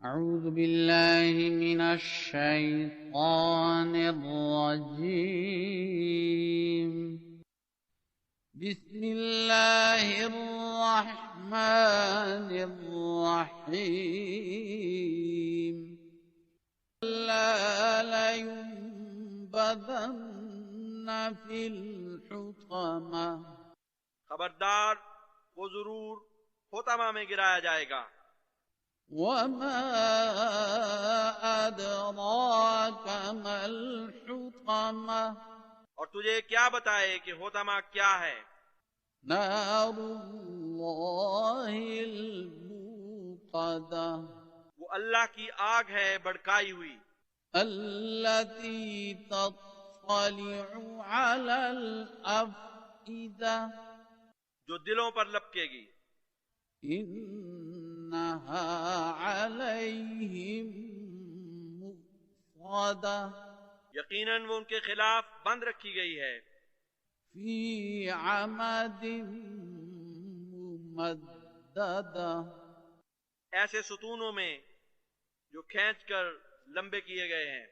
أعوذ بالله من الشيطان الرجيم. بسم الله الرحمن الرحيم. لا لينبذن في الحطمة. خبردار وہ ضرور حطمہ میں گرایا جائے گا. وما أدراك ما الحطمة. اور تجھے کیا بتائے کہ حطمہ کیا ہے؟ نار الله الموقدة. وہ اللہ کی آگ ہے بھڑکائی ہوئی. التي تطلع على الأفئدة. جو دلوں پر لپکے گی. إنها عليهم مؤصدة. یقیناً وہ ان کے خلاف بند رکھی گئی ہے. في عمد ممددة. ایسے ستونوں میں جو کھینچ کر لمبے کیے گئے ہیں.